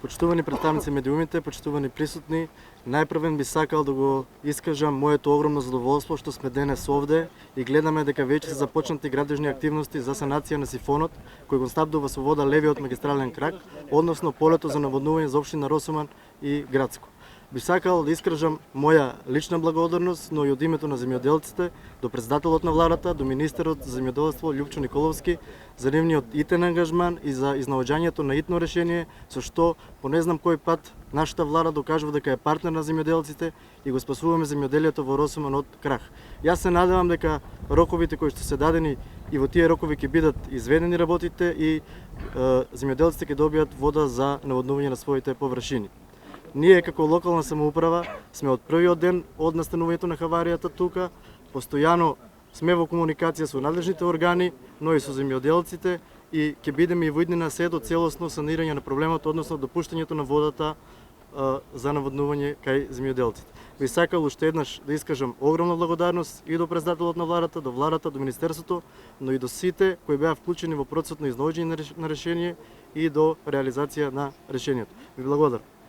Почитувани представници медиумите, почитувани присутни, најпрвен би сакал да го искажам моето огромно задоволство што сме денес овде и гледаме дека веќе се започнати градежни активности за санација на сифонот кој го снабдува со вода левиот магистрален крак, односно полето за наводнување за општина Росуман и Градско. Би сакал да искажам моја лична благодарност, но и од името на земјоделците до председателот на владата, до министерот за земјоделство Љупчо Николовски за нивниот итен ангажман и за изнаоѓањето на итно решение со што по не знам кој пат нашата влада докажува дека е партнер на земјоделците и го спасуваме земјоделието во Росуман од крах. Јас се надевам дека роковите кои што се дадени и во тие рокови ќе бидат изведени работите и земјоделците ќе добијат вода за наводнување на своите површини. Ние како локална самоуправа сме од првиот ден од настанувањето на хаваријата тука, постојано сме во комуникација со надлежните органи, но и со земјоделците и ќе бидеме и во иднина се до целосно санирање на проблемот, односно допуштањето на водата за наводнување кај земјоделците. Би сакал уште еднаш да искажам огромна благодарност и до председателот на владата, до министерството, но и до сите кои беа вклучени во процесот на изнаоѓање на решение и до реализација на решението. Ви благодарам.